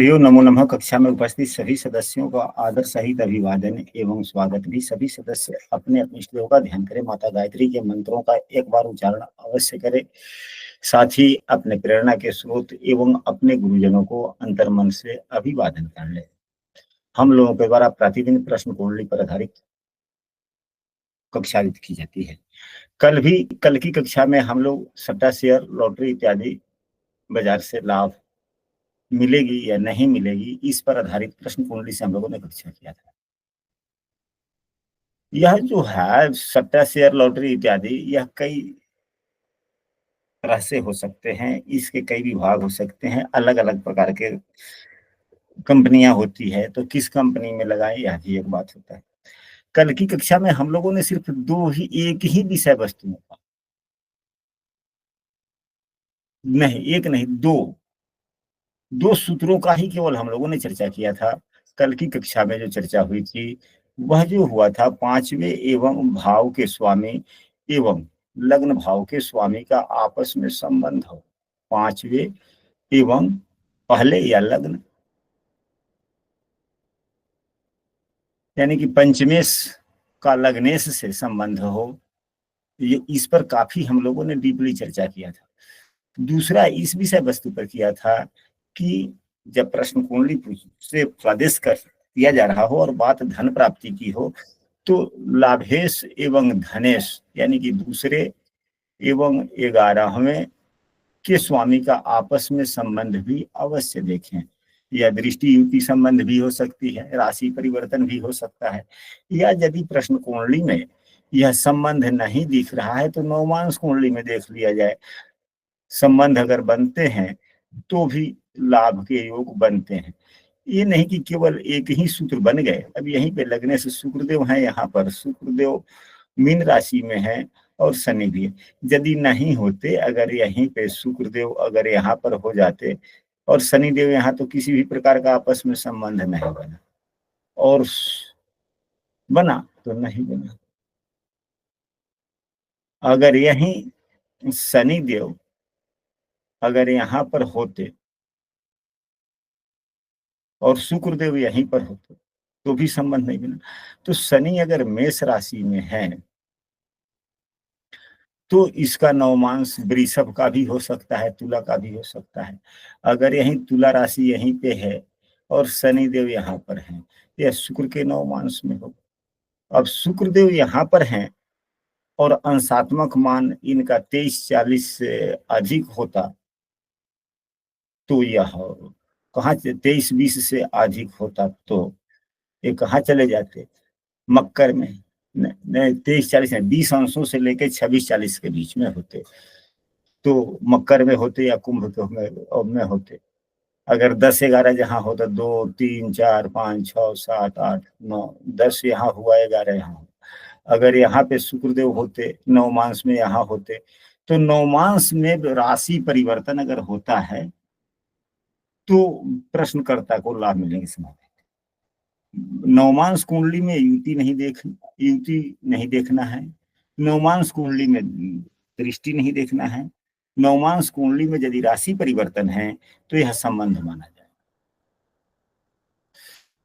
नमो नमः। कक्षा में उपस्थित सभी सदस्यों का आदर सहित अभिवादन एवं स्वागत भी। सभी सदस्य अपने अपने श्लोकों का ध्यान करें। माता गायत्री के मंत्रों का एक बार उच्चारण अवश्य करें। साथ ही अपने प्रेरणा के स्रोत एवं अपने गुरुजनों को अंतर्मन से अभिवादन कर ले। हम लोगों के द्वारा प्रतिदिन प्रश्न कुंडली पर आधारित कक्षा की जाती है। कल की कक्षा में हम लोग सट्टा शेयर लॉटरी इत्यादि बाजार से लाभ मिलेगी या नहीं मिलेगी, इस पर आधारित प्रश्न कुंडली से हम लोगों ने कक्षा किया था। यह जो है सट्टा शेयर लॉटरी इत्यादि, यह कई तरह से हो सकते हैं। इसके कई विभाग हो सकते हैं। अलग अलग प्रकार के कंपनियां होती है, तो किस कंपनी में लगाएं, यह भी एक बात होता है। कल की कक्षा में हम लोगों ने सिर्फ एक ही विषय वस्तु नहीं, एक नहीं, दो सूत्रों का ही केवल हम लोगों ने चर्चा किया था। कल की कक्षा में जो चर्चा हुई थी वह जो हुआ था पांचवें एवं भाव के स्वामी एवं लग्न भाव के स्वामी का आपस में संबंध हो। पांचवें एवं पहले या लग्न यानी कि पंचमेश का लग्नेश से संबंध हो, ये इस पर काफी हम लोगों ने डीपली चर्चा किया था। दूसरा इस विषय वस्तु पर किया था कि जब प्रश्न कुंडली से प्रदेश कर दिया जा रहा हो और बात धन प्राप्ति की हो, तो लाभेश एवं धनेश यानी कि दूसरे एवं 11वें के स्वामी का आपस में संबंध भी अवश्य देखें। यह दृष्टि युति संबंध भी हो सकती है, राशि परिवर्तन भी हो सकता है, या यदि प्रश्न कुंडली में यह संबंध नहीं दिख रहा है तो नवमांश कुंडली में देख लिया जाए। संबंध अगर बनते हैं तो भी लाभ के योग बनते हैं। ये नहीं कि केवल एक ही सूत्र बन गए। अब यहीं पे लगने से शुक्रदेव है, यहाँ पर शुक्रदेव मीन राशि में है और शनि भी है। यदि नहीं होते, अगर यहीं पे शुक्रदेव अगर यहाँ पर हो जाते और शनिदेव यहाँ, तो किसी भी प्रकार का आपस में संबंध नहीं बना, और बना तो नहीं बना। अगर यहीं शनिदेव अगर यहाँ पर होते और शुक्रदेव यहीं पर होते तो भी संबंध नहीं बना। तो शनि अगर मेष राशि में है तो इसका नवमांश वृषभ का भी हो सकता है, तुला का भी हो सकता है। अगर यहीं तुला राशि यहीं पे है और शनिदेव यहाँ पर है, यह शुक्र के नवमांश में हो। अब शुक्रदेव यहाँ पर हैं और अंशात्मक मान इनका 23-40 से अधिक होता तो यह कहाँ 23-20 से अधिक होता तो ये कहाँ चले जाते, मकर में। नहीं, 23-40 नहीं, 20 अंशों से लेकर 26-40 के बीच में होते तो मकर में होते या कुंभ में होते। अगर 10-11 जहाँ होता, 2 3 4 5 6 7 8 9 10 यहाँ हुआ, 11 यहाँ। अगर यहाँ पे शुक्रदेव होते नवमांश में यहाँ होते तो नवमांश में राशि परिवर्तन अगर होता है तो प्रश्नकर्ता को लाभ मिलेंगे। समय नवमांश कुंडली में युति नहीं देखना है। नवमांश कुंडली में दृष्टि नहीं देखना है। नवमांश कुंडली में यदि राशि परिवर्तन है तो यह संबंध माना जाए।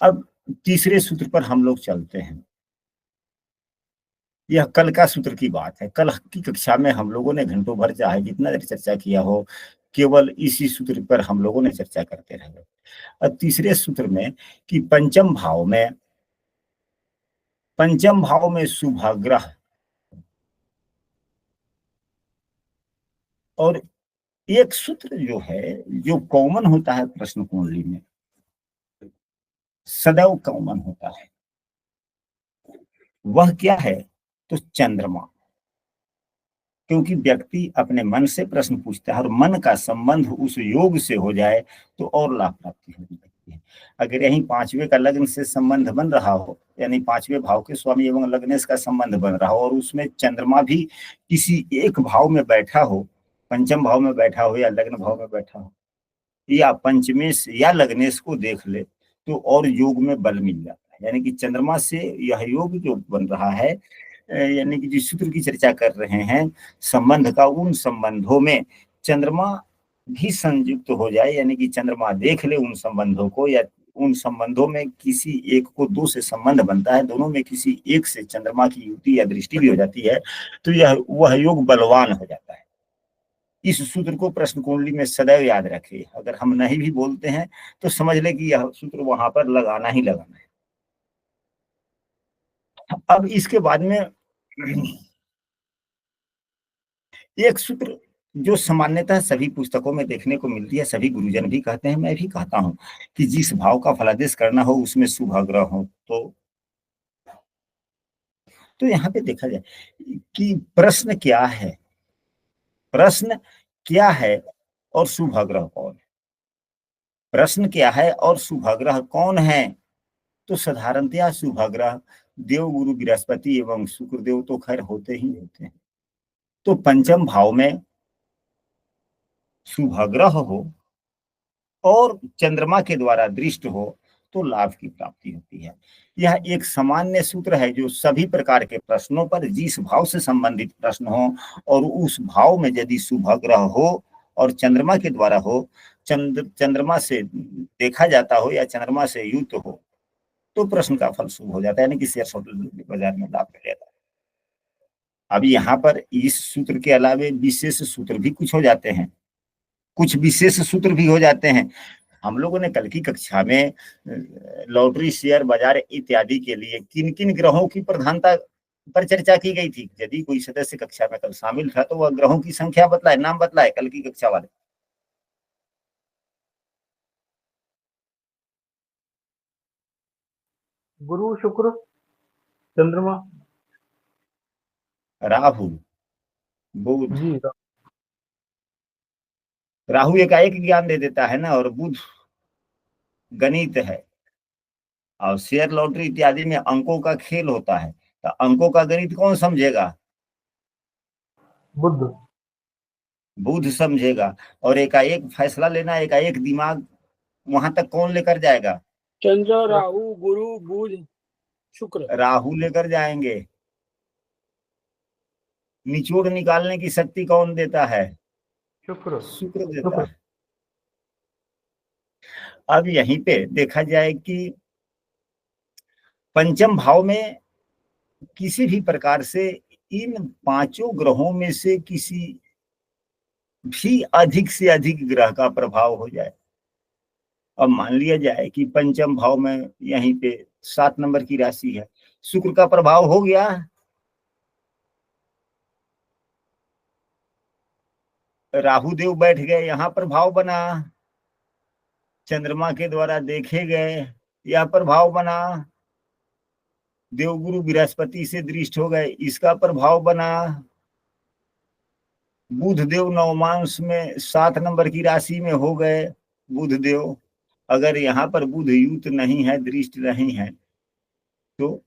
अब तीसरे सूत्र पर हम लोग चलते हैं। यह कल का सूत्र की बात है। कल की कक्षा में हम लोगों ने घंटों भर चाहे जितना देर चर्चा किया हो, केवल इसी सूत्र पर हम लोगों ने चर्चा करते रहे। अब तीसरे सूत्र में कि पंचम भाव में शुभ ग्रह, और एक सूत्र जो है जो कॉमन होता है प्रश्न कुंडली में, सदैव कॉमन होता है, वह क्या है तो चंद्रमा। क्योंकि व्यक्ति अपने मन से प्रश्न पूछता है और मन का संबंध उस योग से हो जाए तो और लाभ प्राप्ति होने लगती है। अगर यही पांचवें का लग्न से संबंध बन रहा हो, यानी पांचवें भाव के स्वामी एवं लग्नेश का संबंध बन रहा हो और उसमें चंद्रमा भी किसी एक भाव में बैठा हो, पंचम भाव में बैठा हो या लग्न भाव में बैठा हो, या पंचमेश या लग्नेश को देख ले तो और योग में बल मिल जाता है। यानी कि चंद्रमा से यह योग जो बन रहा है, यानी कि जिस सूत्र की चर्चा कर रहे हैं, संबंध का, उन संबंधों में चंद्रमा भी संयुक्त हो जाए, यानी कि चंद्रमा देख ले उन संबंधों को, या उन संबंधों में किसी एक को दो से संबंध बनता है, दोनों में किसी एक से चंद्रमा की युति या दृष्टि भी हो जाती है, तो यह वह योग बलवान हो जाता है। इस सूत्र को प्रश्न कुंडली में सदैव याद रखें। अगर हम नहीं भी बोलते हैं तो समझ ले कि यह सूत्र वहां पर लगाना ही लगाना है। अब इसके बाद में एक सूत्र जो सामान्यतः सभी पुस्तकों में देखने को मिलती है, सभी गुरुजन भी कहते हैं, मैं भी कहता हूं, कि जिस भाव का फलादेश करना हो उसमें शुभ ग्रह हो। तो यहाँ पे देखा जाए कि प्रश्न क्या है, प्रश्न क्या है और शुभ ग्रह कौन है। प्रश्न क्या है और शुभ ग्रह कौन है, तो साधारणतया शुभ ग्रह देव गुरु बृहस्पति एवं शुक्र देव तो खैर होते ही होते हैं। तो पंचम भाव में शुभ ग्रह हो और चंद्रमा के द्वारा दृष्ट हो तो लाभ की प्राप्ति होती है। यह एक सामान्य सूत्र है जो सभी प्रकार के प्रश्नों पर, जिस भाव से संबंधित प्रश्न हो और उस भाव में यदि शुभ ग्रह हो और चंद्रमा के द्वारा हो, चंद्रमा से देखा जाता हो या चंद्रमा से युक्त हो, तो प्रश्न का फल शुभ हो जाता है, यानी कि शेयर बाजार में लाभ मिल जाता है। अब यहाँ पर इस सूत्र के अलावे विशेष सूत्र भी कुछ हो जाते हैं, कुछ विशेष सूत्र भी हो जाते हैं। हम लोगों ने कल की कक्षा में लॉटरी, शेयर बाजार इत्यादि के लिए किन किन ग्रहों की प्रधानता पर चर्चा की गई थी। यदि कोई सदस्य कक्षा में कल शामिल था तो वह ग्रहों की संख्या बतलाए, नाम बतलाए कल की कक्षा वाले। गुरु, शुक्र, चंद्रमा, राहु, बुध। जी। राहु एकाएक ज्ञान दे देता है ना, और बुध गणित है, और शेयर लॉटरी इत्यादि में अंकों का खेल होता है। तो अंकों का गणित कौन समझेगा? बुध। बुध समझेगा। और एकाएक फैसला लेना, एकाएक दिमाग वहां तक कौन लेकर जाएगा? चंद्र, राहु, गुरु, बुध, शुक्र। राहु लेकर जाएंगे। निचोड़ निकालने की शक्ति कौन देता है? शुक्र। शुक्र देता है। अब यहीं पे देखा जाए कि पंचम भाव में किसी भी प्रकार से इन पांचों ग्रहों में से किसी भी अधिक से अधिक ग्रह का प्रभाव हो जाए। अब मान लिया जाए कि पंचम भाव में यहीं पे 7 नंबर की राशि है, शुक्र का प्रभाव हो गया, राहु देव बैठ गए, यहां प्रभाव बना, चंद्रमा के द्वारा देखे गए, यह प्रभाव बना, देवगुरु बृहस्पति से दृष्ट हो गए, इसका प्रभाव बना, बुध देव नवमांश में 7 नंबर की राशि में हो गए, बुध देव। अगर यहाँ पर बुध युत नहीं है, दृष्ट नहीं है, तो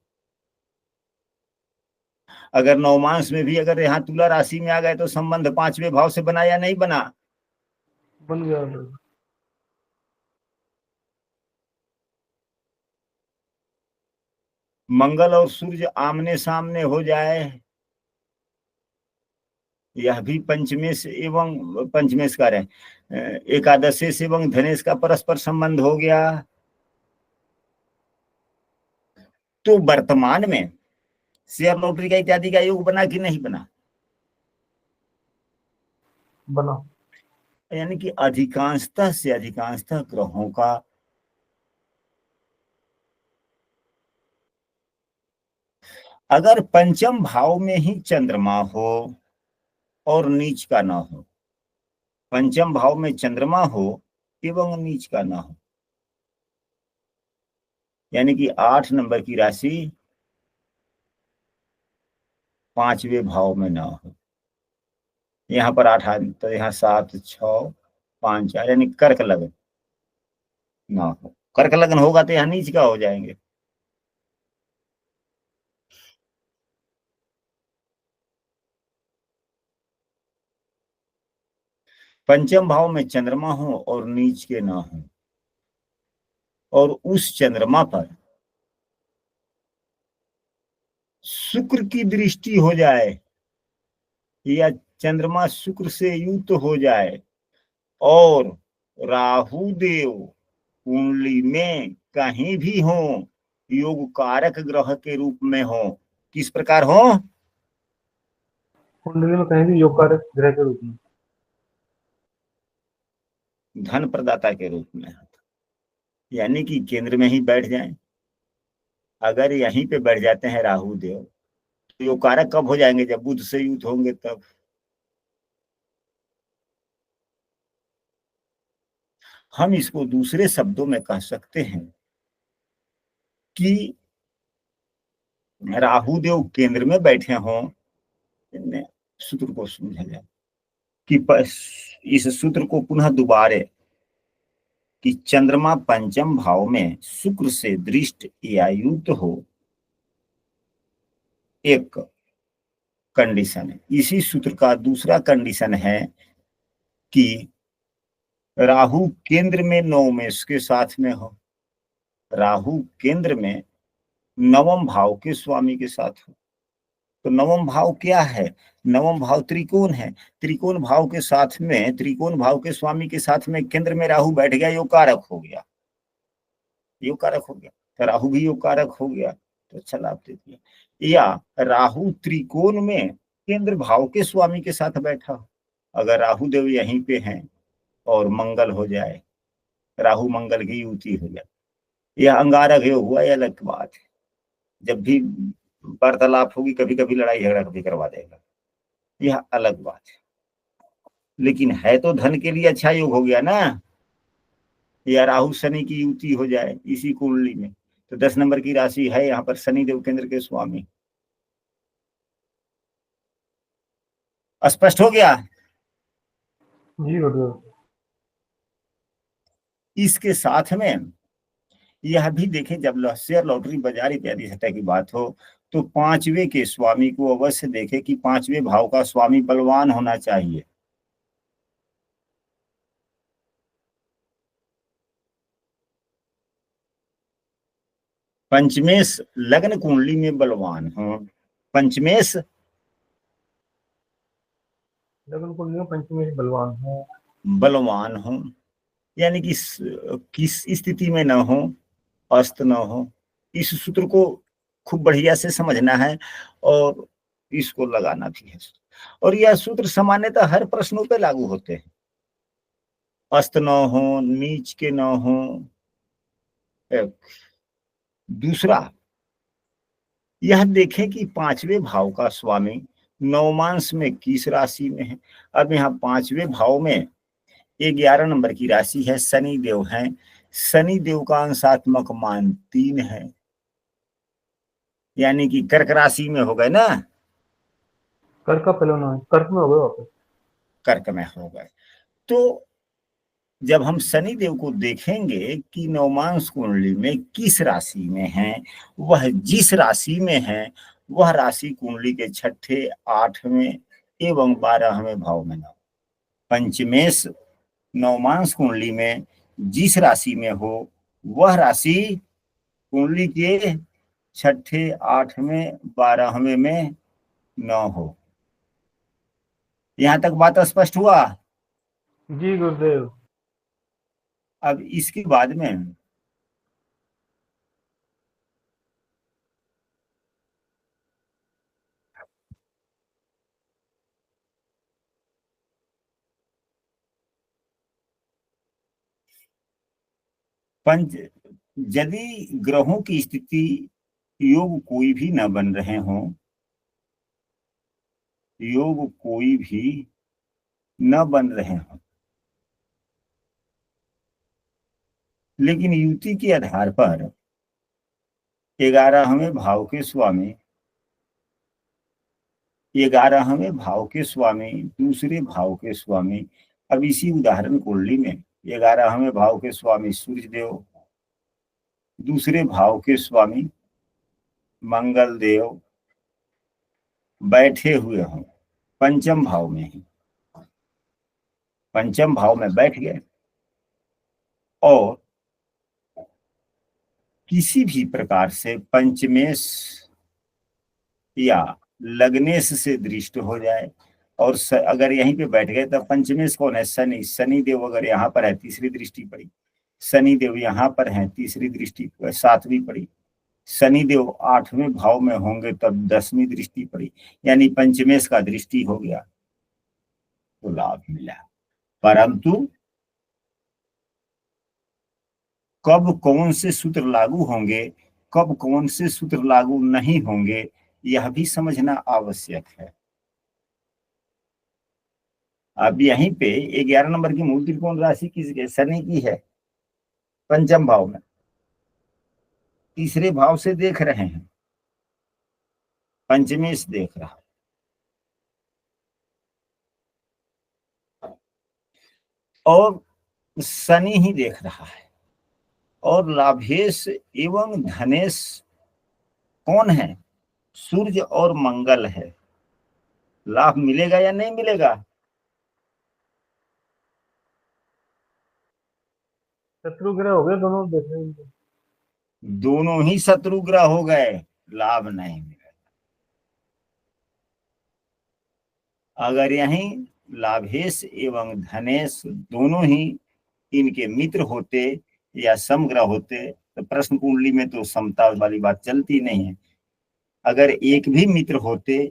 अगर नवमांश में भी अगर यहाँ तुला राशि में आ गए तो संबंध 5वें भाव से बना या नहीं बना? बन गया। मंगल और सूर्य आमने सामने हो जाए, यह भी पंचमेश एवं पंचमेश का रहे, एकादशेश एवं धनेश का परस्पर संबंध हो गया। तो वर्तमान में शेयर लॉटरी का इत्यादि का योग बना कि नहीं बना? बना। यानी कि अधिकांशतः से अधिकांशतः ग्रहों का अगर पंचम भाव में ही चंद्रमा हो और नीच का ना हो, पंचम भाव में चंद्रमा हो एवं नीच का ना हो, यानी कि 8 नंबर की राशि 5वें भाव में ना हो, यहाँ पर 8 तो यहाँ 7, 6, 5, 4, यानी कर्क लगन ना हो। कर्क लगन होगा तो यहाँ नीच का हो जाएंगे। पंचम भाव में चंद्रमा हो और नीच के ना हो, और उस चंद्रमा पर शुक्र की दृष्टि हो जाए या चंद्रमा शुक्र से युक्त हो जाए, और राहु देव कुंडली में कहीं भी हो, योग कारक ग्रह के रूप में हो, किस प्रकार हो? कुंडली में कहीं भी योग कारक ग्रह के रूप में, धन प्रदाता के रूप में, यानी कि केंद्र में ही बैठ जाएं। अगर यहीं पे बैठ जाते हैं राहु देव, तो योग कारक कब हो जाएंगे? जब बुध से युत होंगे तब। हम इसको दूसरे शब्दों में कह सकते हैं कि राहु देव केंद्र में बैठे हों। सूत्र को समझा जाए कि इस सूत्र को पुनः दोबारे, कि चंद्रमा पंचम भाव में शुक्र से दृष्ट या युक्त हो, एक कंडीशन है। इसी सूत्र का दूसरा कंडीशन है कि राहु केंद्र में नवमेश के साथ में हो, राहु केंद्र में नवम भाव के स्वामी के साथ हो। तो नवम भाव क्या है? नवम भाव त्रिकोण है। त्रिकोण भाव के साथ में, त्रिकोण भाव के स्वामी के साथ में केंद्र में राहु बैठ गया, योग कारक हो गया, योग कारक हो गया। तो राहु भी योग कारक हो गया, तो अच्छा लाभ दे दिया। या राहु त्रिकोण में केंद्र भाव के स्वामी के साथ बैठा हो, अगर राहु देव यहीं पे हैं और मंगल हो जाए, राहु मंगल की युति हो जाए, यह अंगारक योग हुआ, यह अलग बात है। जब भी वार्तालाप होगी, कभी कभी लड़ाई झगड़ा कभी करवा देगा, यह अलग बात है। लेकिन है तो धन के लिए अच्छा योग हो गया ना। या राहु शनि की युति हो जाए इसी कुंडली में, तो 10 नंबर की राशि है यहाँ पर शनि देव केंद्र के स्वामी। स्पष्ट हो गया? जी गुरुदेव। इसके साथ में यह भी देखें, जब शेयर लॉटरी बाजार इत्यादि सतह की बात हो, तो पांचवे के स्वामी को अवश्य देखें कि पांचवे भाव का स्वामी बलवान होना चाहिए। पंचमेश लग्न कुंडली में बलवान हो, पंचमेश लग्न कुंडली में पंचमेश बलवान हो, बलवान हो, यानी कि किस स्थिति में न हो, अस्त न हो। इस सूत्र को खूब बढ़िया से समझना है और इसको लगाना भी है। और यह सूत्र सामान्यतः हर प्रश्नों पे लागू होते हैं। अस्त न हो, नीच के न हो। दूसरा, यह देखें कि पांचवें भाव का स्वामी नवमांश में किस राशि में है। अब यहाँ पांचवें भाव में 11 नंबर की राशि है, शनि देव है। शनि देव का अंशात्मक मान 3 है, यानी कि कर्क राशि में हो गए ना, कर्क का पहले ना कर्क में हो गए वापस, कर्क में हो गए। तो जब हम शनि देव को देखेंगे कि नवमांश कुंडली में किस राशि में है, वह जिस राशि में है वह राशि कुंडली के 6ठे, 8वें एवं 12वें भाव में न। पंचमेश नवमांश कुंडली में जिस राशि में हो, वह राशि कुंडली के 6ठे, 8वें, 12वें में न हो। यहां तक बात स्पष्ट हुआ? जी गुरुदेव। अब इसके बाद में पंच यदि ग्रहों की स्थिति योग कोई भी न बन रहे हों, योग कोई भी न बन रहे हों, लेकिन युति के आधार पर 11वें भाव के स्वामी, 11वें भाव के स्वामी, दूसरे भाव के स्वामी। अब इसी उदाहरण कुंडली में 11वें भाव के स्वामी सूर्य देव, दूसरे भाव के स्वामी मंगल देव बैठे हुए हों पंचम भाव में ही, पंचम भाव में बैठ गए और किसी भी प्रकार से पंचमेश या लग्नेश से दृष्ट हो जाए, और अगर यहीं पे बैठ गए तब पंचमेश कौन है? शनि। शनि देव अगर यहाँ पर है, तीसरी दृष्टि पड़ी। शनि देव यहाँ पर है, तीसरी दृष्टि, सातवीं पड़ी। शनि देव 8वें भाव में होंगे तब 10वीं दृष्टि पड़ी, यानी पंचमेश का दृष्टि हो गया तो लाभ मिला। परंतु कब कौन से सूत्र लागू होंगे, कब कौन से सूत्र लागू नहीं होंगे, यह भी समझना आवश्यक है। अब यहीं पे 11 नंबर की मूल त्रिकोण राशि किसके? शनि की है, पंचम भाव में, तीसरे भाव से देख रहे हैं, पंचमेश देख रहा है। और शनि ही देख रहा है। और लाभेश एवं धनेश कौन है? सूर्य और मंगल है। लाभ मिलेगा या नहीं मिलेगा? शत्रु ग्रह हो गए दोनों, देख रहे हैं। दोनों ही शत्रु ग्रह हो गए, लाभ नहीं मिलेगा। अगर यहीं लाभेश एवं धनेश दोनों ही इनके मित्र होते या समग्रह होते तो प्रश्न कुंडली में तो समता वाली बात चलती नहीं है। अगर एक भी मित्र होते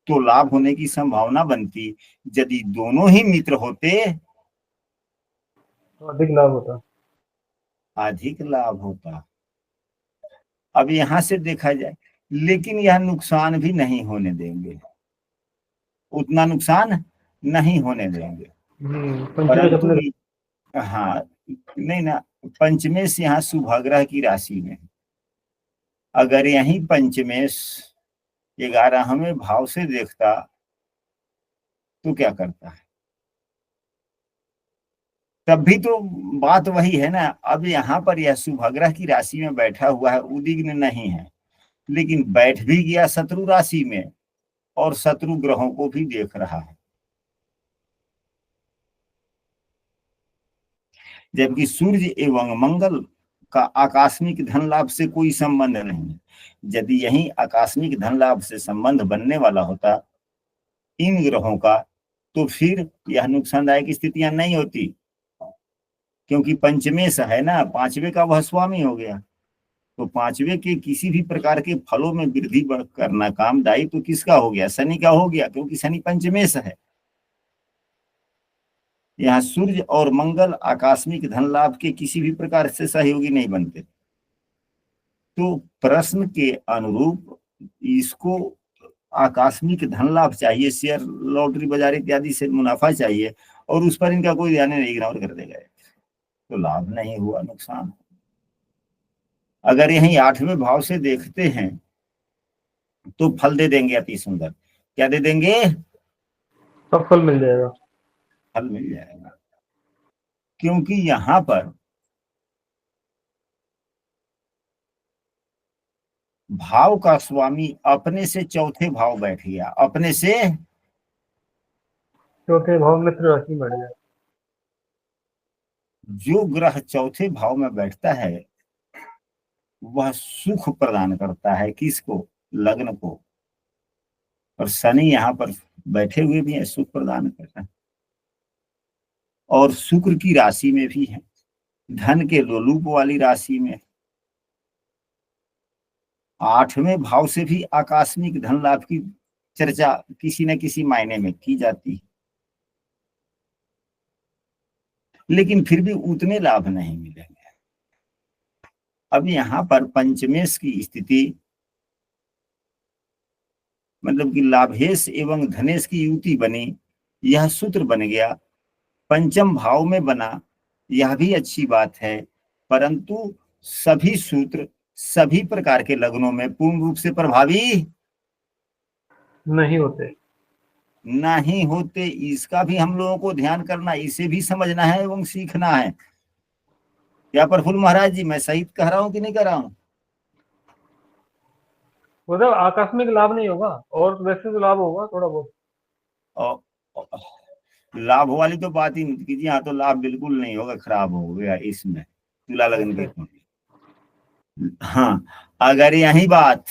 तो लाभ होने की संभावना बनती, यदि दोनों ही मित्र होते तो अधिक लाभ होता, अधिक लाभ होता। अब यहां से देखा जाए, लेकिन यह नुकसान भी नहीं होने देंगे, उतना नुकसान नहीं होने देंगे। पंचमेश परंतु अपने। हाँ, नहीं ना, पंचमेश यहाँ शुभग्रह की राशि में, अगर यही पंचमेश 11वें भाव से देखता तो क्या करता है? तब भी तो बात वही है ना। अब यहाँ पर यह शुभग्रह की राशि में बैठा हुआ है, उद्विग्न नहीं है, लेकिन बैठ भी गया शत्रु राशि में और शत्रु ग्रहों को भी देख रहा है। जबकि सूर्य एवं मंगल का आकस्मिक धन लाभ से कोई संबंध नहीं है। यदि यही आकस्मिक धन लाभ से संबंध बनने वाला होता इन ग्रहों का, तो फिर यह नुकसानदायक स्थितियां नहीं होती, क्योंकि पंचमेश है ना, पांचवे का वह स्वामी हो गया। तो पांचवे के किसी भी प्रकार के फलों में वृद्धि करना कामदायी तो किसका हो गया? शनि का हो गया, क्योंकि शनि पंचमेश है। यहाँ सूर्य और मंगल आकस्मिक धन लाभ के किसी भी प्रकार से सहयोगी नहीं बनते। तो प्रश्न के अनुरूप इसको आकस्मिक धन लाभ चाहिए, शेयर लॉटरी बाजार इत्यादि से मुनाफा चाहिए, और उस पर इनका कोई ध्यान नहीं, इग्नोर कर देगा, तो लाभ नहीं हुआ, नुकसान। अगर यही 8वें भाव से देखते हैं तो फल दे देंगे अति सुंदर। क्या दे देंगे? सब फल मिल जाएगा, फल मिल जाएगा, क्योंकि यहां पर भाव का स्वामी अपने से चौथे भाव बैठ गया, अपने से चौथे भाव मित्र राशि बढ़ जाए। जो ग्रह चौथे भाव में बैठता है वह सुख प्रदान करता है, किसको? लग्न को। और शनि यहाँ पर बैठे हुए भी है, सुख प्रदान करता है, और शुक्र की राशि में भी है, धन के लोलूप वाली राशि में। 8वें भाव से भी आकस्मिक धन लाभ की चर्चा किसी न किसी मायने में की जाती है, लेकिन फिर भी उतने लाभ नहीं मिलेंगे। अब यहाँ पर पंचमेश की स्थिति, मतलब कि लाभेश एवं धनेश की युति बनी, यह सूत्र बन गया, पंचम भाव में बना, यह भी अच्छी बात है। परंतु सभी सूत्र सभी प्रकार के लग्नों में पूर्ण रूप से प्रभावी नहीं होते, नहीं होते। इसका भी हम लोगों को ध्यान करना, इसे भी समझना है एवं सीखना है। क्या प्रफुल्ल महाराज जी, मैं सही कह रहा हूं कि नहीं कह रहा हूं? मतलब आकस्मिक लाभ नहीं होगा, और वैसे तो लाभ होगा थोड़ा बहुत। और लाभ वाली तो बात ही नहीं कीजिए, यहाँ तो लाभ बिल्कुल नहीं होगा, खराब हो गया इसमें तुला लगन की कुंडली। हाँ, अगर यही बात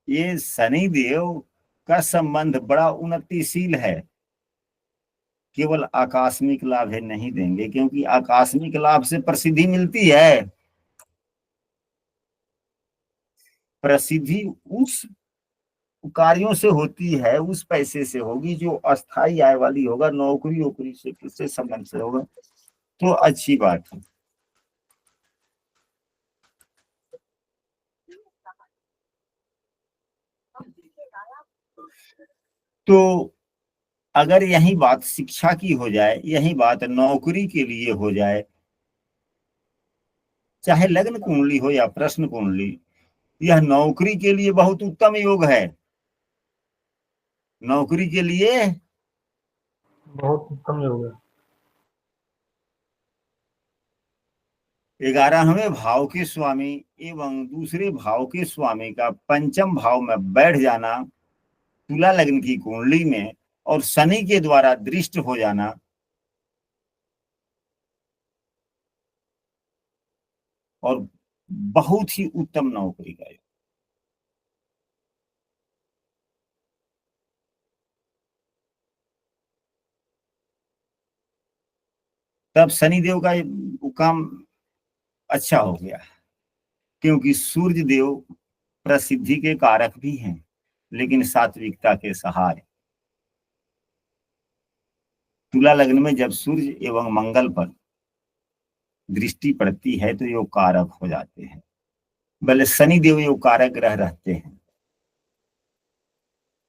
ये शनि देव का संबंध बड़ा उन्नतिशील है, केवल आकस्मिक लाभ है नहीं देंगे, क्योंकि आकस्मिक लाभ से प्रसिद्धि मिलती है। प्रसिद्धि उस कार्यों से होती है, उस पैसे से होगी जो अस्थाई आय वाली होगा, नौकरी वोकरी से किससे संबंध से होगा, तो अच्छी बात है। तो अगर यही बात शिक्षा की हो जाए, यही बात नौकरी के लिए हो जाए, चाहे लग्न कुंडली हो या प्रश्न कुंडली, यह नौकरी के लिए बहुत उत्तम योग है। नौकरी के लिए बहुत उत्तम योग है। 11वें भाव के स्वामी एवं दूसरे भाव के स्वामी का पंचम भाव में बैठ जाना तुला लग्न की कुंडली में और शनि के द्वारा दृष्ट हो जाना, और बहुत ही उत्तम नौकरी का योग। तब शनिदेव का काम अच्छा हो गया, क्योंकि सूर्य देव प्रसिद्धि के कारक भी हैं, लेकिन सात्विकता के सहारे। तुला लग्न में जब सूर्य एवं मंगल पर दृष्टि पड़ती है तो योग कारक हो जाते हैं, भले शनि देव योग कारक ग्रह रहते हैं,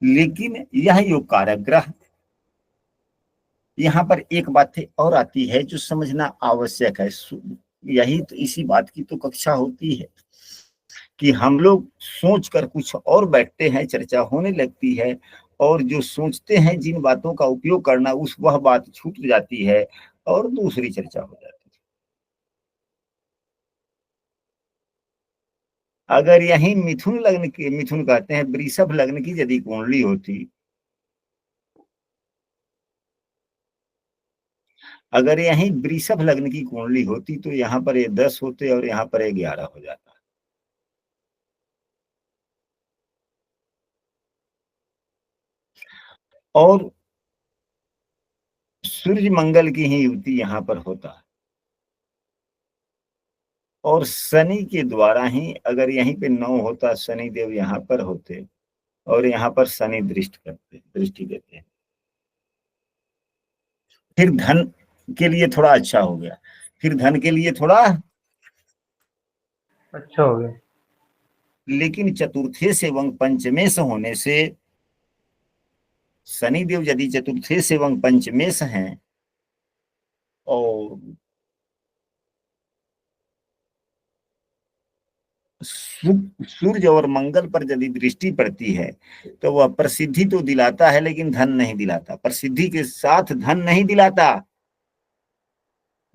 लेकिन यह योग कारक ग्रह, यहाँ पर एक बात और आती है जो समझना आवश्यक है। यही तो इसी बात की तो कक्षा होती है कि हम लोग सोच कर कुछ और बैठते हैं, चर्चा होने लगती है, और जो सोचते हैं जिन बातों का उपयोग करना, उस वह बात छूट जाती है और दूसरी चर्चा हो जाती है। अगर यही मिथुन लग्न की, मिथुन कहते हैं वृषभ लग्न की यदि कुंडली होती, अगर यही वृषभ लग्न की कुंडली होती तो यहाँ पर ये 10 होते और यहाँ पर ये 11 हो जाता। और सूर्य मंगल की ही युति यहाँ पर होता, और शनि के द्वारा ही अगर यहीं पे 9 होता, शनि देव यहाँ पर होते और यहाँ पर शनि दृष्टि देते हैं, फिर धन के लिए थोड़ा अच्छा हो गया, फिर धन के लिए थोड़ा अच्छा हो गया। लेकिन चतुर्थेश एवं पंचमेश होने से, शनि देव यदि चतुर्थेश एवं पंचमेश हैं और सूर्य और मंगल पर यदि दृष्टि पड़ती है तो वह प्रसिद्धि तो दिलाता है लेकिन धन नहीं दिलाता, प्रसिद्धि के साथ धन नहीं दिलाता।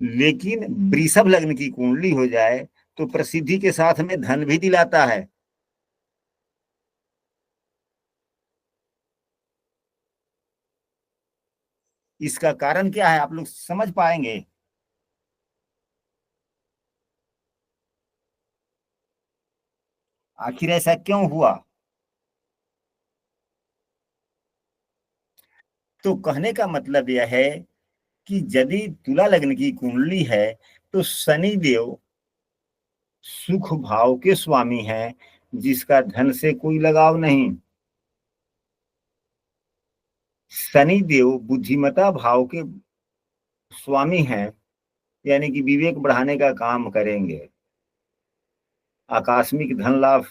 लेकिन वृषभ लग्न की कुंडली हो जाए तो प्रसिद्धि के साथ में धन भी दिलाता है। इसका कारण क्या है आप लोग समझ पाएंगे। आखिर ऐसा क्यों हुआ। तो कहने का मतलब यह है कि यदि तुला लग्न की कुंडली है तो शनि देव सुख भाव के स्वामी हैं, जिसका धन से कोई लगाव नहीं। शनि देव बुद्धिमता भाव के स्वामी हैं, यानी कि विवेक बढ़ाने का काम करेंगे। आकस्मिक धन लाभ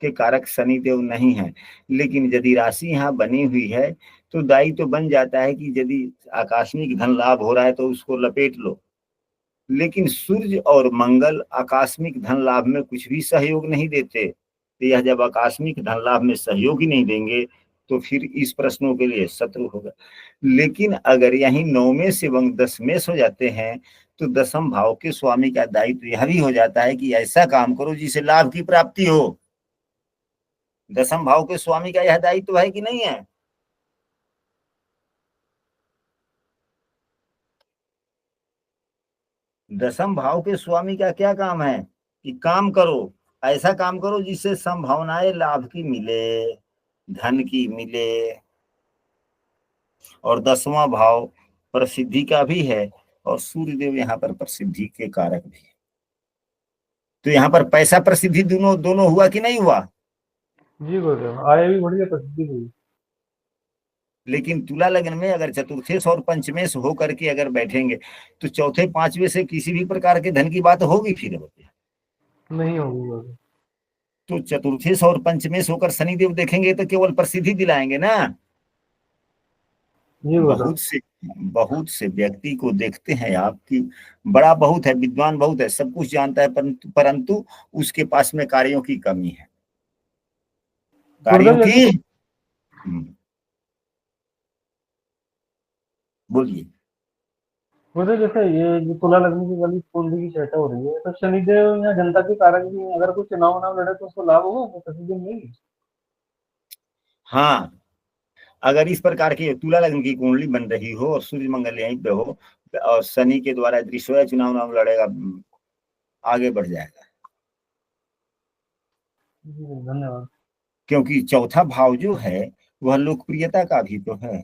के कारक शनि देव नहीं है, लेकिन यदि राशि यहाँ बनी हुई है तो दायित्व तो बन जाता है कि यदि आकस्मिक धन लाभ हो रहा है तो उसको लपेट लो। लेकिन सूर्य और मंगल आकस्मिक धन लाभ में कुछ भी सहयोग नहीं देते, तो यह जब आकस्मिक धन लाभ में सहयोग ही नहीं देंगे तो फिर इस प्रश्नों के लिए शत्रु होगा। लेकिन अगर यही 9 में से एवं 10 में हो जाते हैं तो दसम भाव के स्वामी का दायित्व यह भी हो जाता है कि ऐसा काम करो जिसे लाभ की प्राप्ति हो। दसम भाव के स्वामी का यह दायित्व है कि नहीं है। दसम भाव के स्वामी का क्या काम है कि काम करो, ऐसा काम करो जिससे संभावनाएं लाभ की मिले। धन की मिले, और 10वां भाव प्रसिद्धि का भी है, और सूर्य देव यहाँ पर प्रसिद्धि के कारक भी है। तो यहाँ पर पैसा प्रसिद्धि दोनों दोनों हुआ कि नहीं हुआ? जी गुरुदेव, आय भी बढ़ गया, प्रसिद्धि भी। लेकिन तुला लग्न में अगर चतुर्थेश और पंचमेश हो करके अगर बैठेंगे तो चौथे पांचवे से किसी भी प्रकार के धन की बात होगी फिर? नहीं होगी गुरुदेव। तो चतुर्थेश और पंचमेश होकर शनिदेव देखेंगे तो केवल प्रसिद्धि दिलाएंगे ना। जी गुरुदेव। बहुत से व्यक्ति को देखते हैं आपकी, बड़ा बहुत है, विद्वान बहुत है, सब कुछ जानता है, परंतु उसके पास में कार्यों की कमी है, कार्यों गुरुदेव की। जैसे बोलिए। गुरुदेव, जैसे ये जो तुला लग्न की वाली कुंडली की चर्चा हो रही है, तो शनिदेव यहाँ जनता के कारक भी हैं। अगर कोई चुनाव वुनाव लड़े तो उसको लाभ होगा, तो प्रसिद्धि मिलेगी। हाँ, अगर इस प्रकार की तुला लग्न की कुंडली बन रही हो और सूर्य मंगल यहीं पे हो और शनि के द्वारा दृश्य हो, चुनाव नाम लड़ेगा, आगे बढ़ जाएगा। जी धन्यवाद। क्योंकि चौथा भाव जो है वह लोकप्रियता का भी तो है।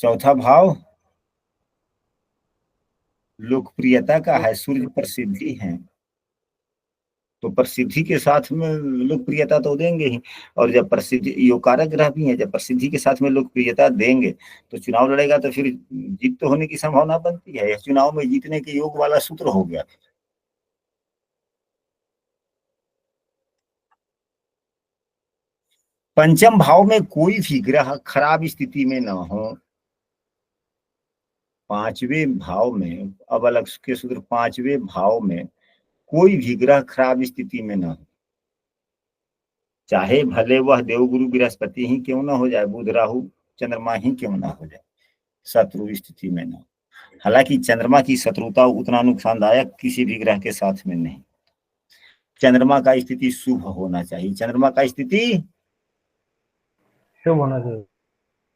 चौथा भाव लोकप्रियता का है, सूर्य प्रसिद्धि है, तो प्रसिद्धि के साथ में लोकप्रियता तो देंगे ही। और जब प्रसिद्धि, योग कारक ग्रह भी है, जब प्रसिद्धि के साथ में लोकप्रियता देंगे तो चुनाव लड़ेगा तो फिर जीत तो होने की संभावना बनती है। चुनाव में जीतने के योग वाला सूत्र हो गया। पंचम भाव में कोई भी ग्रह खराब स्थिति में न हो। पांचवें भाव में, अब अलग के सूत्र, पांचवें भाव में कोई भी ग्रह खराब स्थिति में न हो, चाहे भले वह देवगुरु बृहस्पति ही क्यों ना हो जाए, बुध राहु चंद्रमा ही क्यों ना हो जाए, शत्रु स्थिति में ना। हालांकि चंद्रमा की शत्रुता उतना नुकसानदायक किसी भी ग्रह के साथ में नहीं। चंद्रमा का स्थिति शुभ होना चाहिए, चंद्रमा का स्थिति शुभ होना चाहिए।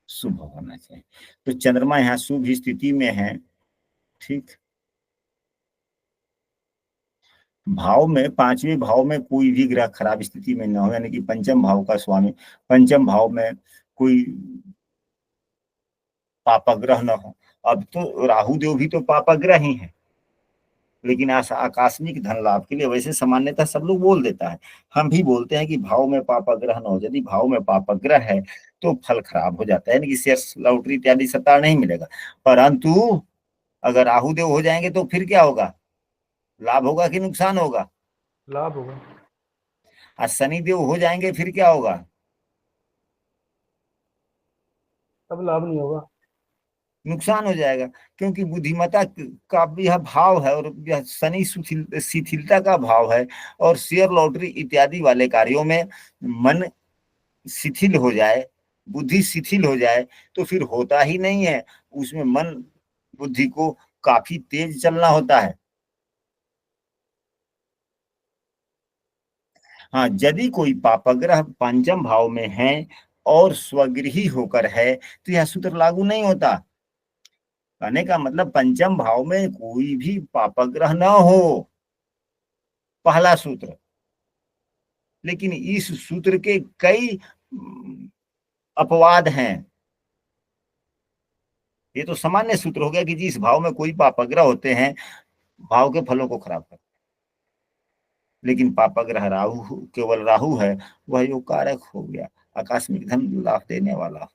शुभ होना चाहिए। तो चंद्रमा यहाँ शुभ स्थिति में है, ठीक। भाव में, पांचवें भाव में कोई भी ग्रह खराब स्थिति में न हो, यानी कि पंचम भाव का स्वामी, पंचम भाव में कोई पापग्रह न हो। अब तो राहु देव भी तो पापग्रह ही है, लेकिन आकस्मिक धन लाभ के लिए वैसे सामान्यतः सब लोग बोल देता है, हम भी बोलते हैं कि भाव में पापग्रह न हो। यदि भाव में पापग्रह है तो फल खराब हो जाता है, यानी कि शेयर्स, लॉटरी इत्यादि सट्टा नहीं मिलेगा। परंतु अगर राहु देव हो जाएंगे तो फिर क्या होगा? लाभ होगा कि नुकसान होगा? लाभ होगा। और शनि देव हो जाएंगे फिर क्या होगा? तब लाभ नहीं होगा, नुकसान हो जाएगा। क्योंकि बुद्धिमत्ता का भी यह भाव है, और यह शनि शिथिलता का भाव है, और शेयर लॉटरी इत्यादि वाले कार्यों में मन शिथिल हो जाए, बुद्धि शिथिल हो जाए तो फिर होता ही नहीं है। उसमें मन बुद्धि को काफी तेज चलना होता है। हाँ, यदि कोई पापग्रह पंचम भाव में है और स्वगृही होकर है तो यह सूत्र लागू नहीं होता। कहने का मतलब पंचम भाव में कोई भी पापग्रह न हो, पहला सूत्र। लेकिन इस सूत्र के कई अपवाद हैं। ये तो सामान्य सूत्र हो गया कि जिस भाव में कोई पापग्रह होते हैं भाव के फलों को खराब करते। लेकिन पापग्रह राहु, केवल राहु है, वह योग कारक हो गया, आकस्मिक धन लाभ देने वाला।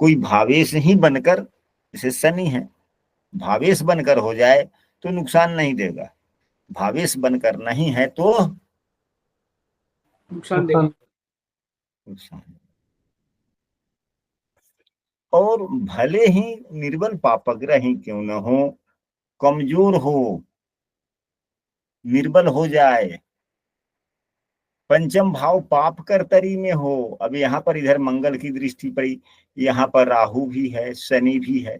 कोई भावेश ही बनकर, जैसे शनि है, भावेश बनकर हो जाए तो नुकसान नहीं देगा, भावेश बनकर नहीं है तो नुकसान देगा। नुकसान। और भले ही निर्बल पापग्रह ही क्यों न हो, कमजोर हो, निर्बल हो जाए, पंचम भाव पाप कर्तरी में हो। अब यहाँ पर इधर मंगल की दृष्टि पड़ी, यहाँ पर राहु भी है, शनि भी है,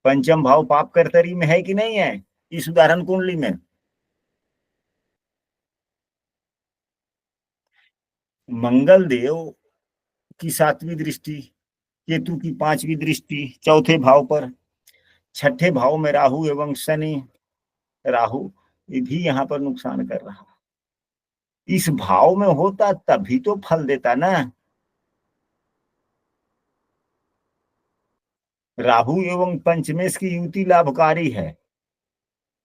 पंचम भाव पाप कर्तरी में है कि नहीं है इस उदाहरण कुंडली में? मंगल देव की 7वीं दृष्टि, केतु की 5वीं दृष्टि चौथे भाव पर, छठे भाव में राहु एवं शनि, राहु ये भी यहाँ पर नुकसान कर रहा। इस भाव में होता तभी तो फल देता ना। राहु एवं पंचमेश की युति लाभकारी है,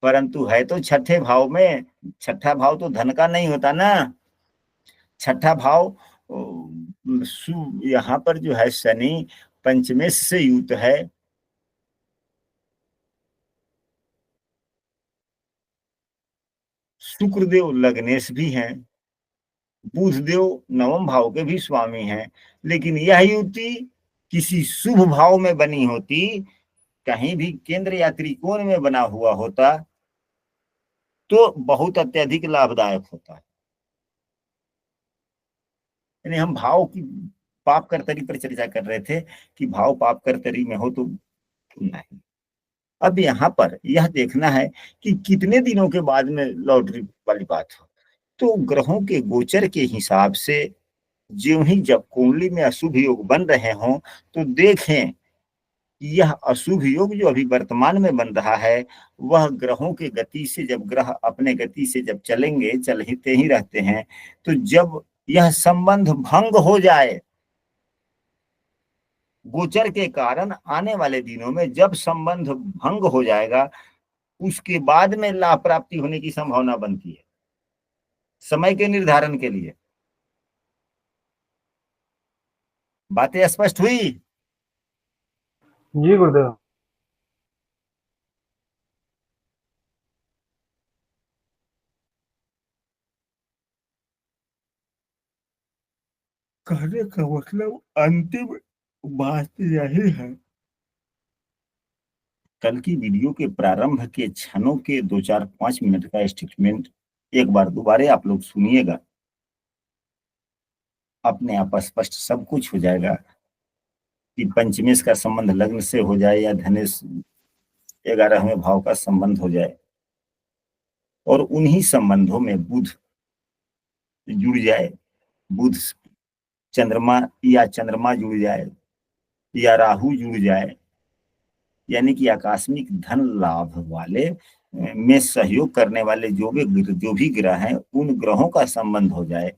परंतु है तो छठे भाव में। छठा भाव तो धन का नहीं होता ना। छठा भाव यहाँ पर जो है शनि पंचमेश से युत है। शुक्रदेव लग्नेश भी हैं, बुधदेव नवम भाव के भी स्वामी हैं, लेकिन यह युति किसी शुभ भाव में बनी होती, कहीं भी केंद्र या त्रिकोण में बना हुआ होता तो बहुत अत्यधिक लाभदायक होता है। यानी हम भाव की पाप कर्तरी पर चर्चा कर रहे थे कि भाव पाप कर्तरी में हो तो नहीं। अब यहाँ पर यह देखना है कि कितने दिनों के बाद में लॉटरी वाली बात हो। तो ग्रहों के गोचर के हिसाब से ज्यों ही जब कुंडली में अशुभ योग बन रहे हों तो देखें यह अशुभ योग जो अभी वर्तमान में बन रहा है वह ग्रहों के गति से, जब ग्रह अपने गति से जब चलेंगे, चलते ही रहते हैं, तो जब यह संबंध भंग हो जाए गोचर के कारण, आने वाले दिनों में जब संबंध भंग हो जाएगा उसके बाद में लाभ प्राप्ति होने की संभावना बनती है समय के निर्धारण के लिए। बातें स्पष्ट हुई? जी गुरुदेव। कहने का मतलब अंतिम बात यही है। कल की वीडियो के प्रारंभ के क्षणों के 2-4-5 मिनट का स्टेटमेंट एक बार दोबारा आप लोग सुनिएगा, अपने आप स्पष्ट सब कुछ हो जाएगा कि पंचमेश का संबंध लग्न से हो जाए या धनेश 11वें भाव का संबंध हो जाए और उन्हीं संबंधों में बुध जुड़ जाए, बुध चंद्रमा या चंद्रमा जुड़ जाए या राहु जुड़ जाए, यानी कि आकस्मिक धन लाभ वाले में सहयोग करने वाले जो भी ग्रह हैं उन ग्रहों का संबंध हो जाए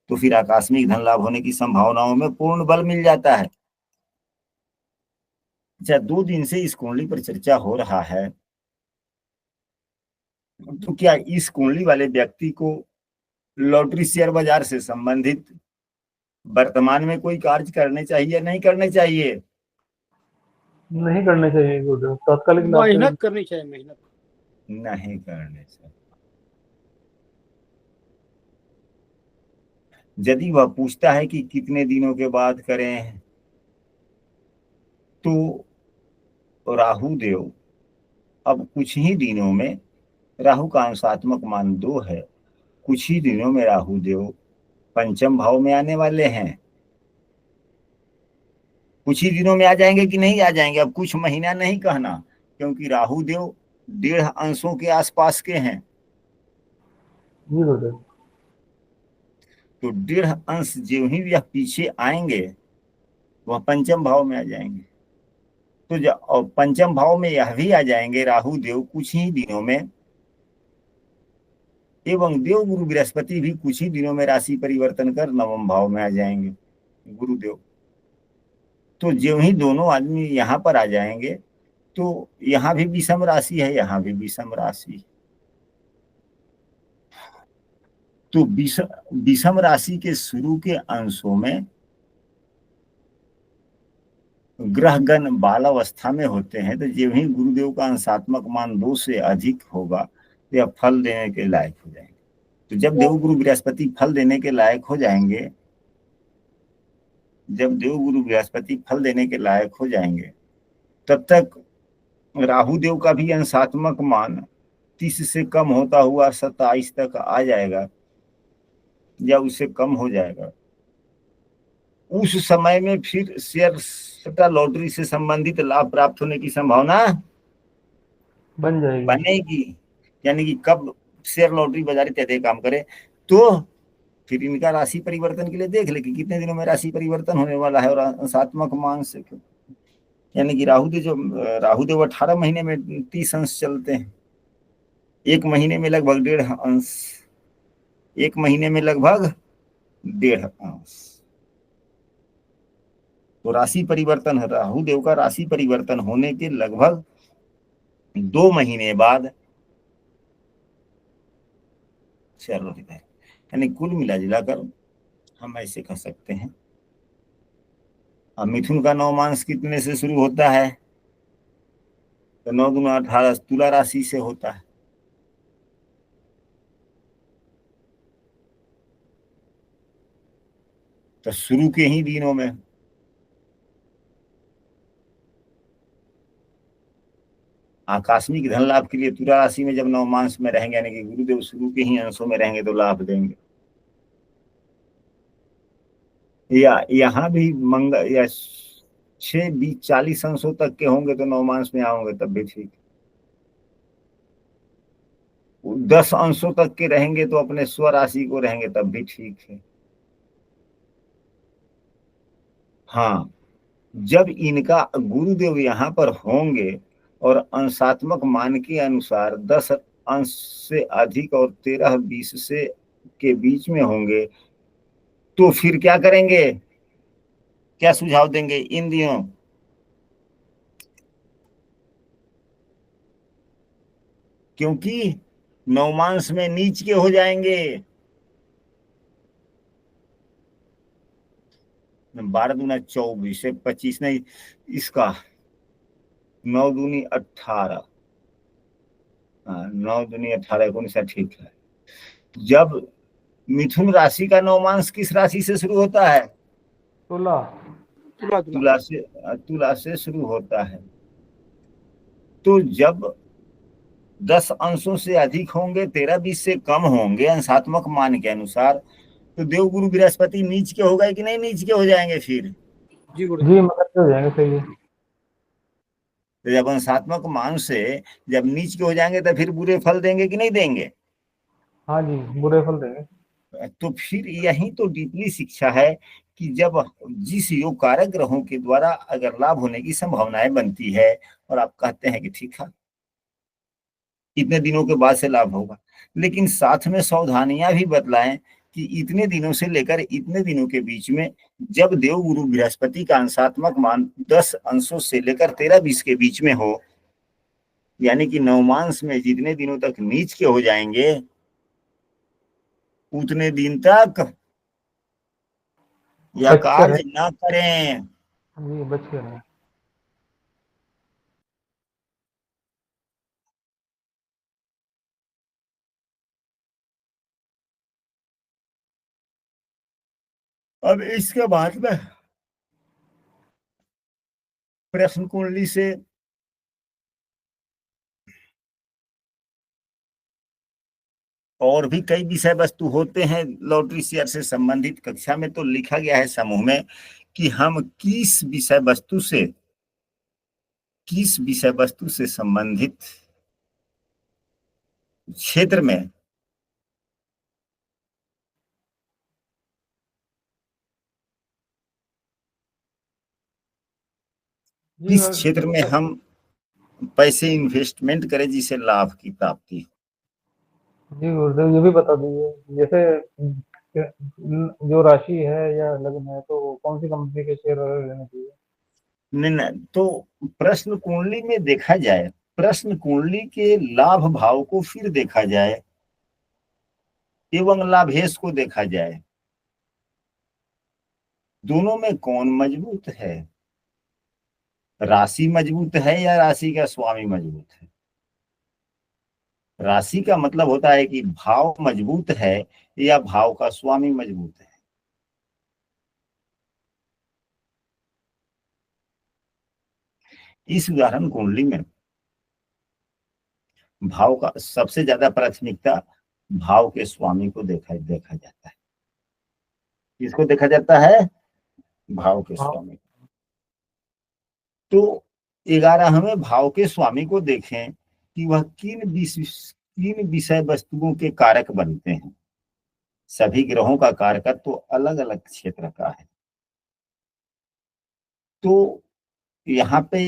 तो फिर आकस्मिक धन लाभ होने की संभावनाओं में पूर्ण बल मिल जाता है। अच्छा, 2 दिन से इस कुंडली पर चर्चा हो रहा है, तो क्या इस कुंडली वाले व्यक्ति को लॉटरी शेयर बाजार से संबंधित वर्तमान में कोई कार्य करने चाहिए, नहीं करने चाहिए? नहीं करने चाहिए गुरुदेव, तात्कालिक लाभ मेहनत करनी चाहिए, मेहनत नहीं करने चाहिए। यदि वह पूछता है कि कितने दिनों के बाद करें, तो राहु देव अब कुछ ही दिनों में, राहु का अंशात्मक मान 2 है, कुछ ही दिनों में राहु देव पंचम भाव में आने वाले हैं। कुछ ही दिनों में आ जाएंगे कि नहीं आ जाएंगे, अब कुछ महीना नहीं कहना, क्योंकि राहु देव 1.5 अंशों के आसपास के हैं। जी गुरुदेव। तो 1.5 अंश जो ही यह पीछे आएंगे वह पंचम भाव में आ जाएंगे। तो जब पंचम भाव में यह भी आ जाएंगे राहु देव कुछ ही दिनों में, एवं देव गुरु बृहस्पति भी कुछ ही दिनों में राशि परिवर्तन कर नवम भाव में आ जाएंगे गुरुदेव। तो जो ही दोनों आदमी यहाँ पर आ जाएंगे तो यहाँ भी विषम राशि है, यहाँ भी विषम राशि। तो विषम राशि के शुरू के अंशों में ग्रहगण बालावस्था में होते हैं, तो जो ही गुरुदेव का अंशात्मक मान 2 से अधिक होगा तो यह फल देने के लायक हो जाएंगे। तो जब देवगुरु बृहस्पति फल देने के लायक हो जाएंगे, जब देवगुरु बृहस्पति फल देने के लायक हो जाएंगे तब तक राहु देव का भी अंशात्मक मान 30 से कम होता हुआ 27 तक आ जाएगा या उससे कम हो जाएगा। उस समय में फिर शेयर सट्टा लॉटरी से संबंधित लाभ प्राप्त होने की संभावना बनेगी। यानी कि कब शेयर लॉटरी बाजार इत्यादि काम करे तो फिर इनका राशि परिवर्तन के लिए देख ले कि कितने दिनों में राशि परिवर्तन होने वाला है, और अंशात्मक मान से, यानी कि राहुदेव 18 महीने में 30 अंश चलते हैं, एक महीने में लगभग 1.5 अंश, एक महीने में लगभग 1.5 अंश। तो राशि परिवर्तन है, राहु देव का राशि परिवर्तन होने के लगभग 2 महीने बाद चल रही है। यानी कुल मिला जुलाकर हम ऐसे कह सकते हैं। अब मिथुन का नवमांश कितने से शुरू होता है? तो 9 गुना 18 तुला राशि से होता है। तो शुरू के ही दिनों में आकस्मिक धन लाभ के लिए तुला राशि में जब नवमांश में रहेंगे, यानी कि गुरुदेव शुरू के ही अंशों में रहेंगे तो लाभ देंगे। या यहाँ भी मंगल या 6, 20, 40 अंशों तक के होंगे तो नवमांश में आओगे तब भी ठीक। 10 अंशों तक के रहेंगे तो अपने स्वराशि को रहेंगे तब भी ठीक है। हाँ, जब इनका गुरुदेव यहाँ पर होंगे और अंशात्मक मान के अनुसार 10 अंश से अधिक और 13, 20 से के बीच में होंगे तो फिर क्या करेंगे, क्या सुझाव देंगे इन दिनों? क्योंकि नवमांश में नीच के हो जाएंगे। 12 दूना 24 से 25 नहीं, इसका 9 दूनी 18, 9 दूनी 18, 19 ठीक है। जब मिथुन राशि का नवमांश किस राशि से शुरू होता है? तुला। तुला से शुरू होता है। तो जब 10 अंशों से अधिक होंगे, 13, 20 से कम होंगे अंशात्मक मान के अनुसार, तो देव गुरु बृहस्पति नीच के हो गए कि नहीं नीच के हो जाएंगे फिर? जी जी मतलब हो जाएंगे, सही है। तो जब अंशात्मक मान से जब नीच के हो जाएंगे तो फिर बुरे फल देंगे कि नहीं देंगे? हाँ जी, बुरे फल देंगे। तो फिर यही तो डीपली शिक्षा है कि जब जिस योग कारक ग्रहों के द्वारा अगर लाभ होने की संभावनाएं बनती है और आप कहते हैं कि ठीक है इतने दिनों के बाद से लाभ होगा, लेकिन साथ में सावधानियां भी बतलाएं कि इतने दिनों से लेकर इतने दिनों के बीच में जब देव गुरु बृहस्पति का अंशात्मक मान 10 अंशों से लेकर 13, 20 के बीच में हो, यानी कि नवमांश में जितने दिनों तक नीच के हो जाएंगे उतने दिन तक यह बच के कार्य रहें। न करें। जी, बच के रहें। अब इसके बाद में प्रश्न कुंडली से और भी कई विषय वस्तु होते हैं लॉटरी शेयर से संबंधित। कक्षा में तो लिखा गया है समूह में कि हम किस विषय वस्तु से संबंधित क्षेत्र में जी किस क्षेत्र में हम पैसे इन्वेस्टमेंट करें जिसे लाभ की प्राप्ति हो। जी गुरुदेव, ये भी बता दीजिए जैसे जो राशि है या लग्न है तो कौन सी कंपनी के शेयर वगैरह लेने चाहिए? नहीं, तो प्रश्न कुंडली में देखा जाए, प्रश्न कुंडली के लाभ भाव को फिर देखा जाए एवं लाभेश को देखा जाए, दोनों में कौन मजबूत है? राशि मजबूत है या राशि का स्वामी मजबूत है? राशि का मतलब होता है कि भाव मजबूत है या भाव का स्वामी मजबूत है। इस उदाहरण कुंडली में भाव का सबसे ज्यादा प्राथमिकता भाव के स्वामी को देखा जाता है। किसको देखा जाता है? भाव के हाँ। स्वामी। तो 11वें भाव के स्वामी को देखें कि वह किन विषय वस्तुओं के कारक बनते हैं। सभी ग्रहों का कारकत्व तो अलग अलग क्षेत्र का है। तो यहाँ पे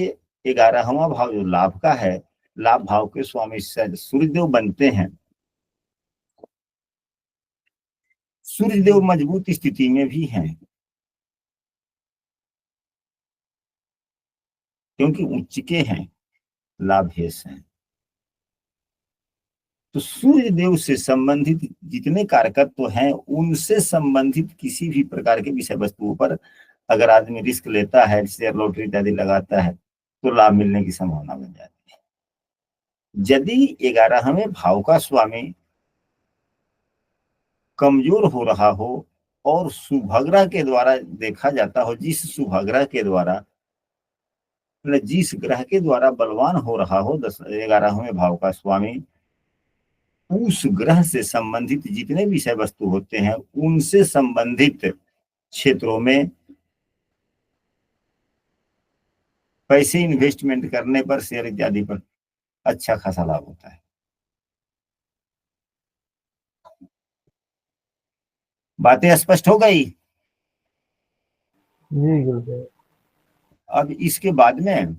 11वां भाव जो लाभ का है लाभ भाव के स्वामी सूर्यदेव बनते हैं। सूर्यदेव मजबूत स्थिति में भी हैं, क्योंकि उच्च के हैं, लाभेश हैं। तो सूर्य देव से संबंधित जितने कारकत्व हैं, उनसे संबंधित किसी भी प्रकार के विषय वस्तुओं पर अगर आदमी रिस्क लेता है, शेयर लॉटरी इत्यादि लगाता है, तो लाभ मिलने की संभावना बन जाती है। यदि 11वें भाव का स्वामी कमजोर हो रहा हो और सुभग्रह के द्वारा देखा जाता हो, जिस सुभग्रह के द्वारा, मतलब जिस ग्रह के द्वारा बलवान हो रहा हो 11वें भाव का स्वामी, उस ग्रह से संबंधित जितने विषय वस्तु होते हैं, उनसे संबंधित क्षेत्रों में पैसे इन्वेस्टमेंट करने पर, शेयर इत्यादि पर अच्छा खासा लाभ होता है। बातें स्पष्ट हो गई? जी गुरुदेव। अब इसके बाद में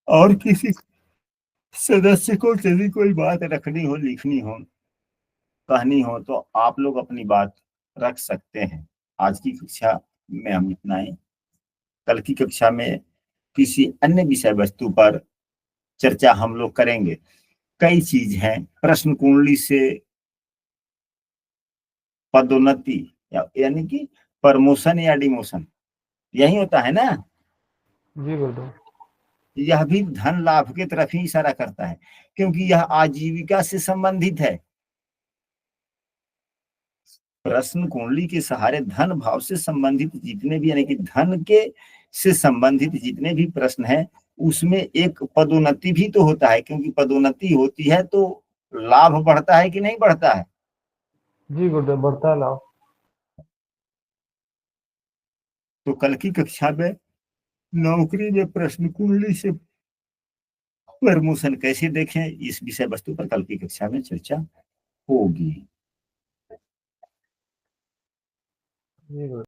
और किसी सदस्य को यदि कोई बात रखनी हो, लिखनी हो, कहनी हो, तो आप लोग अपनी बात रख सकते हैं। आज की कक्षा में हम इतना ही। कल की कक्षा में किसी अन्य विषय वस्तु पर चर्चा हम लोग करेंगे। कई चीज हैं, प्रश्न कुंडली से पदोन्नति यानी कि प्रमोशन या डिमोशन, यही होता है ना। जी गुरुदेव। यह भी धन लाभ के तरफ ही इशारा करता है, क्योंकि यह आजीविका से संबंधित है। प्रश्न कुंडली के सहारे धन भाव से संबंधित जितने भी, यानी कि धन के से संबंधित जितने भी प्रश्न हैं, उसमें एक पदोन्नति भी तो होता है, क्योंकि पदोन्नति होती है तो लाभ बढ़ता है कि नहीं बढ़ता है? जी गुरुदेव, बढ़ता है लाभ। तो कल की कक्षा में नौकरी में प्रश्न कुंडली से प्रमोशन कैसे देखें, इस विषय वस्तु पर कल की कक्षा में चर्चा होगी। जी गुरुदेव।